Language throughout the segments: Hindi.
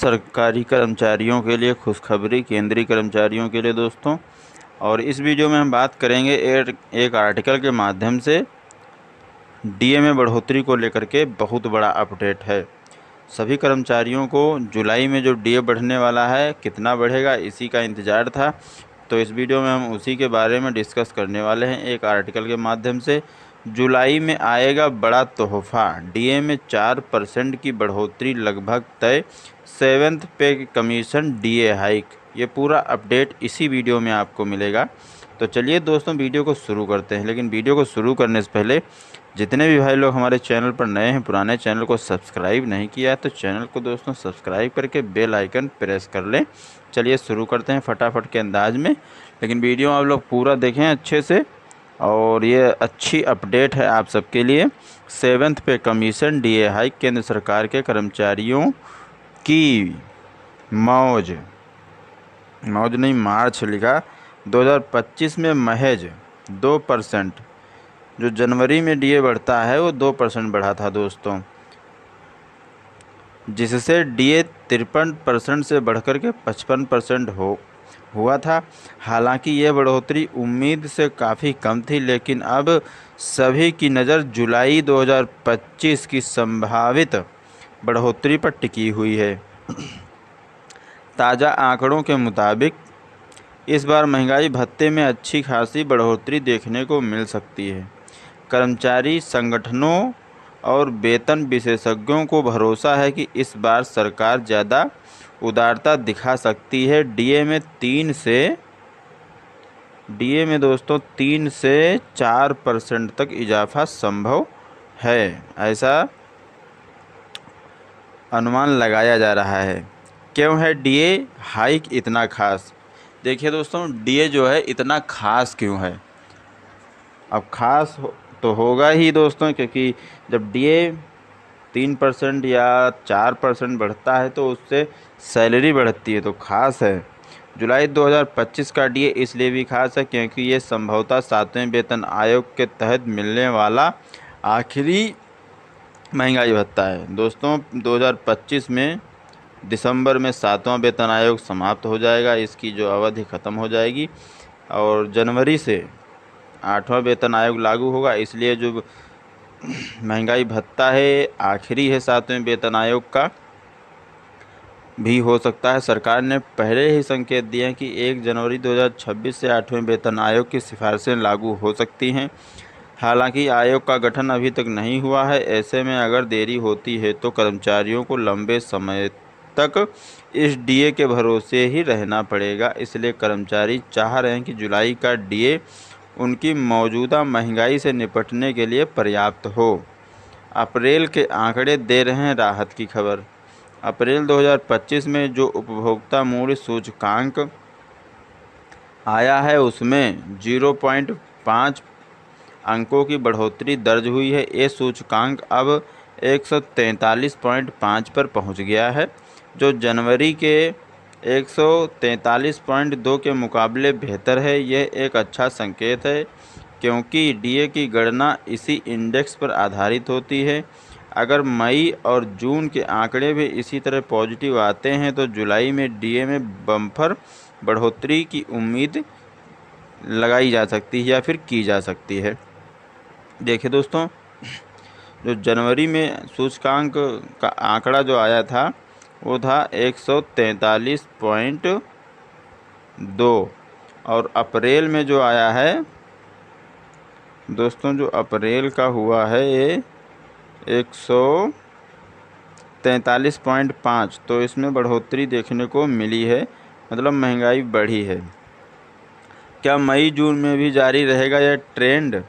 सरकारी कर्मचारियों के लिए खुशखबरी, केंद्रीय कर्मचारियों के लिए दोस्तों। और इस वीडियो में हम बात करेंगे एक आर्टिकल के माध्यम से डीए में बढ़ोतरी को लेकर के बहुत बड़ा अपडेट है। सभी कर्मचारियों को जुलाई में जो डीए बढ़ने वाला है, कितना बढ़ेगा, इसी का इंतज़ार था। तो इस वीडियो में हम उसी के बारे में डिस्कस करने वाले हैं। एक आर्टिकल के माध्यम से जुलाई में आएगा बड़ा तोहफा, डीए में 4% की बढ़ोतरी लगभग तय, 7th पे कमीशन डीए हाइक। ये पूरा अपडेट इसी वीडियो में आपको मिलेगा। तो चलिए दोस्तों वीडियो को शुरू करते हैं। लेकिन वीडियो को शुरू करने से पहले जितने भी भाई लोग हमारे चैनल पर नए हैं, पुराने चैनल को सब्सक्राइब नहीं किया है तो चैनल को दोस्तों सब्सक्राइब करके बेल आइकन प्रेस कर लें। चलिए शुरू करते हैं फटाफट के अंदाज में। लेकिन वीडियो आप लोग पूरा देखें अच्छे से, और ये अच्छी अपडेट है आप सबके लिए। 7th पे कमीशन डीए हाइक, केंद्र सरकार के कर्मचारियों की मौज नहीं, मार्च लिखा 2025 में महज 2%, जो जनवरी में डीए बढ़ता है वो 2% बढ़ा था दोस्तों, जिससे डीए 53% से बढ़कर के 55% हुआ था। हालांकि ये बढ़ोतरी उम्मीद से काफ़ी कम थी, लेकिन अब सभी की नज़र जुलाई 2025 की संभावित बढ़ोतरी पर टिकी हुई है। ताज़ा आंकड़ों के मुताबिक इस बार महंगाई भत्ते में अच्छी खासी बढ़ोतरी देखने को मिल सकती है। कर्मचारी संगठनों और वेतन विशेषज्ञों को भरोसा है कि इस बार सरकार ज़्यादा उदारता दिखा सकती है। डीए में दोस्तों 3 से 4% तक इजाफा संभव है, ऐसा अनुमान लगाया जा रहा है। क्यों है डीए हाइक इतना खास? देखिए दोस्तों, डीए जो है इतना खास क्यों है? अब खास तो होगा ही दोस्तों, क्योंकि जब डीए 3% या 4% बढ़ता है तो उससे सैलरी बढ़ती है, तो खास है। जुलाई 2025 का डीए इसलिए भी खास है क्योंकि ये संभवतः 7वें वेतन आयोग के तहत मिलने वाला आखिरी महंगाई भत्ता है। दोस्तों 2025 में दिसंबर में 7वां वेतन आयोग समाप्त हो जाएगा, इसकी जो अवधि ख़त्म हो जाएगी, और जनवरी से 8वां वेतन आयोग लागू होगा। इसलिए जो महंगाई भत्ता है आखिरी है 7वें वेतन आयोग का, भी हो सकता है। सरकार ने पहले ही संकेत दिए हैं कि 1 जनवरी 2026 से 8वें वेतन आयोग की सिफारिशें लागू हो सकती हैं। हालांकि आयोग का गठन अभी तक नहीं हुआ है। ऐसे में अगर देरी होती है तो कर्मचारियों को लंबे समय तक इस डीए के भरोसे ही रहना पड़ेगा। इसलिए कर्मचारी चाह रहे हैं कि जुलाई का डीए उनकी मौजूदा महंगाई से निपटने के लिए पर्याप्त हो। अप्रैल के आंकड़े दे रहे हैं राहत की खबर। अप्रैल 2025 में जो उपभोक्ता मूल्य सूचकांक आया है उसमें 0.5 अंकों की बढ़ोतरी दर्ज हुई है। ये सूचकांक अब 143.5 पर पहुंच गया है, जो जनवरी के 143.2 के मुकाबले बेहतर है। यह एक अच्छा संकेत है क्योंकि डीए की गणना इसी इंडेक्स पर आधारित होती है। अगर मई और जून के आंकड़े भी इसी तरह पॉजिटिव आते हैं तो जुलाई में डीए में बम्पर बढ़ोतरी की उम्मीद लगाई जा सकती है या फिर की जा सकती है। देखिए दोस्तों, जो जनवरी में सूचकांक का आंकड़ा जो आया था वो था 143.2, और अप्रैल में जो आया है दोस्तों, जो अप्रैल का हुआ है ये 143.5, तो इसमें बढ़ोतरी देखने को मिली है, मतलब महंगाई बढ़ी है। क्या मई जून में भी जारी रहेगा यह ट्रेंड?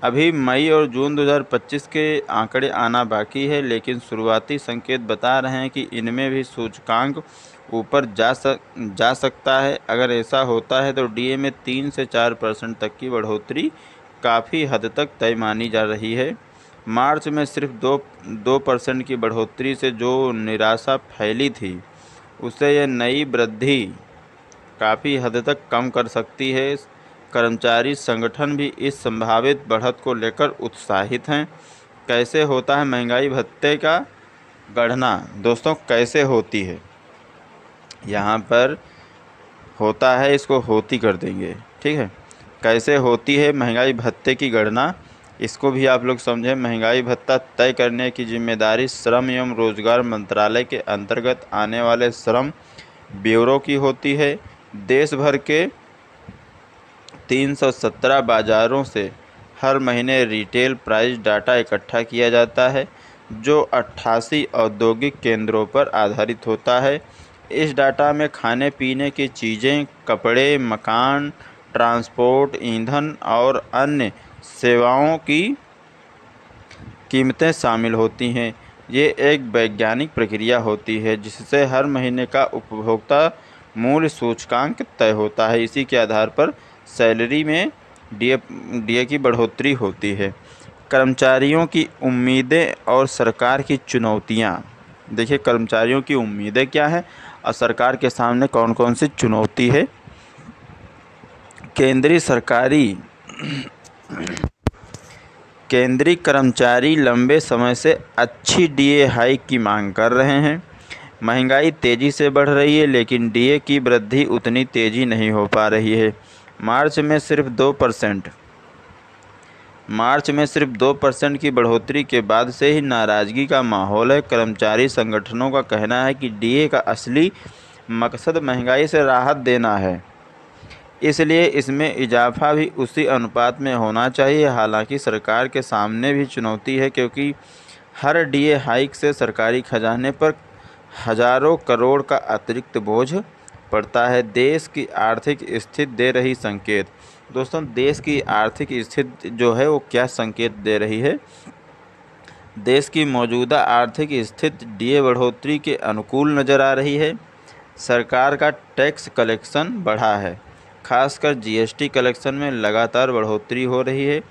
अभी मई और जून 2025 के आंकड़े आना बाकी है, लेकिन शुरुआती संकेत बता रहे हैं कि इनमें भी सूचकांक ऊपर जा सकता है। अगर ऐसा होता है तो डीए में 3 से 4% तक की बढ़ोतरी काफ़ी हद तक तय मानी जा रही है। मार्च में सिर्फ 2% की बढ़ोतरी से जो निराशा फैली थी उसे यह नई वृद्धि काफ़ी हद तक कम कर सकती है। कर्मचारी संगठन भी इस संभावित बढ़त को लेकर उत्साहित हैं। कैसे होता है महंगाई भत्ते का गणना दोस्तों कैसे होती है, यहाँ पर होता है, इसको होती कर देंगे, ठीक है। कैसे होती है महंगाई भत्ते की गणना, इसको भी आप लोग समझें। महंगाई भत्ता तय करने की जिम्मेदारी श्रम एवं रोजगार मंत्रालय के अंतर्गत आने वाले श्रम ब्यूरो की होती है। देश भर के 317 बाज़ारों से हर महीने रिटेल प्राइस डाटा इकट्ठा किया जाता है, जो 88 औद्योगिक केंद्रों पर आधारित होता है। इस डाटा में खाने पीने की चीज़ें, कपड़े, मकान, ट्रांसपोर्ट, ईंधन और अन्य सेवाओं की कीमतें शामिल होती हैं। ये एक वैज्ञानिक प्रक्रिया होती है जिससे हर महीने का उपभोक्ता मूल्य सूचकांक तय होता है। इसी के आधार पर सैलरी में डीए की बढ़ोतरी होती है। कर्मचारियों की उम्मीदें और सरकार की चुनौतियाँ। देखिए, कर्मचारियों की उम्मीदें क्या हैं और सरकार के सामने कौन कौन सी चुनौती है। केंद्रीय कर्मचारी लंबे समय से अच्छी डीए हाइक की मांग कर रहे हैं। महंगाई तेज़ी से बढ़ रही है, लेकिन डीए की वृद्धि उतनी तेज़ी नहीं हो पा रही है। मार्च में सिर्फ 2% की बढ़ोतरी के बाद से ही नाराज़गी का माहौल है। कर्मचारी संगठनों का कहना है कि डीए का असली मकसद महंगाई से राहत देना है, इसलिए इसमें इजाफा भी उसी अनुपात में होना चाहिए। हालांकि सरकार के सामने भी चुनौती है, क्योंकि हर डीए हाइक से सरकारी खजाने पर हज़ारों करोड़ का अतिरिक्त बोझ पड़ता है। देश की आर्थिक स्थिति दे रही संकेत। दोस्तों, देश की आर्थिक स्थिति जो है वो क्या संकेत दे रही है। देश की मौजूदा आर्थिक स्थिति डीए बढ़ोतरी के अनुकूल नज़र आ रही है। सरकार का टैक्स कलेक्शन बढ़ा है, खासकर जीएसटी कलेक्शन में लगातार बढ़ोतरी हो रही है।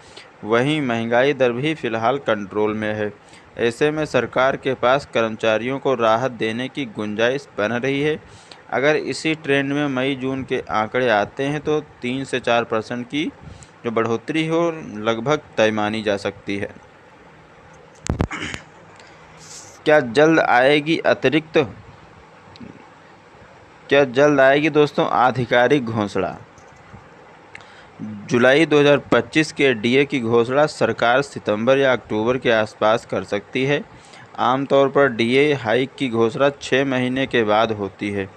वहीं महंगाई दर भी फ़िलहाल कंट्रोल में है। ऐसे में सरकार के पास कर्मचारियों को राहत देने की गुंजाइश बन रही है। अगर इसी ट्रेंड में मई जून के आंकड़े आते हैं तो 3 से 4% की जो बढ़ोतरी हो लगभग तय मानी जा सकती है। क्या जल्द आएगी दोस्तों आधिकारिक घोषणा। जुलाई 2025 के डीए की घोषणा सरकार सितंबर या अक्टूबर के आसपास कर सकती है। आमतौर पर डीए हाइक की घोषणा 6 महीने के बाद होती है,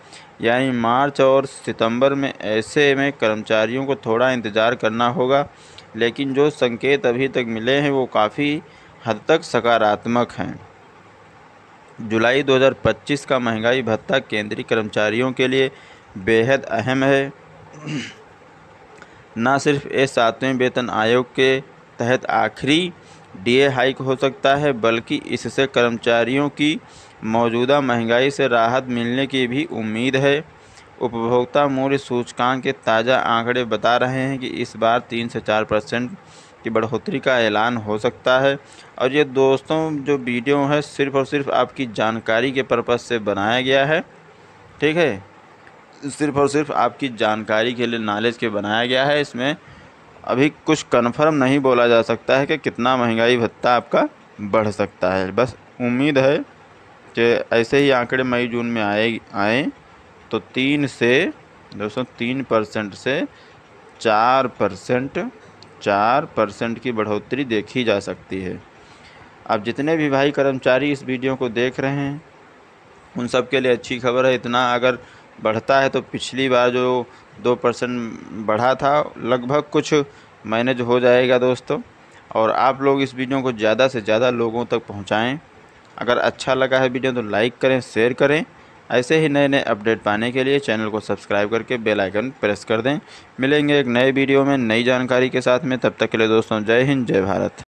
यानी मार्च और सितंबर में। ऐसे में कर्मचारियों को थोड़ा इंतज़ार करना होगा, लेकिन जो संकेत अभी तक मिले हैं वो काफ़ी हद तक सकारात्मक हैं। जुलाई 2025 का महंगाई भत्ता केंद्रीय कर्मचारियों के लिए बेहद अहम है। न सिर्फ ये 7वें वेतन आयोग के तहत आखिरी डीए हाइक हो सकता है, बल्कि इससे कर्मचारियों की मौजूदा महंगाई से राहत मिलने की भी उम्मीद है। उपभोक्ता मूल्य सूचकांक के ताज़ा आंकड़े बता रहे हैं कि इस बार 3 से 4% की बढ़ोतरी का ऐलान हो सकता है। और ये दोस्तों जो वीडियो है सिर्फ़ और सिर्फ आपकी जानकारी के पर्पज़ से बनाया गया है, ठीक है। सिर्फ़ और सिर्फ आपकी जानकारी के लिए, नॉलेज के बनाया गया है। इसमें अभी कुछ कन्फर्म नहीं बोला जा सकता है कि कितना महंगाई भत्ता आपका बढ़ सकता है। बस उम्मीद है कि ऐसे ही आंकड़े मई जून में आए तो 3% से 4% की बढ़ोतरी देखी जा सकती है। अब जितने भी भाई कर्मचारी इस वीडियो को देख रहे हैं उन सब के लिए अच्छी खबर है। इतना अगर बढ़ता है तो पिछली बार जो 2% बढ़ा था लगभग कुछ मैनेज हो जाएगा दोस्तों। और आप लोग इस वीडियो को ज़्यादा से ज़्यादा लोगों तक पहुंचाएं। अगर अच्छा लगा है वीडियो तो लाइक करें, शेयर करें। ऐसे ही नए नए अपडेट पाने के लिए चैनल को सब्सक्राइब करके बेल आइकन प्रेस कर दें। मिलेंगे एक नए वीडियो में नई जानकारी के साथ में। तब तक के लिए दोस्तों जय हिंद, जय भारत।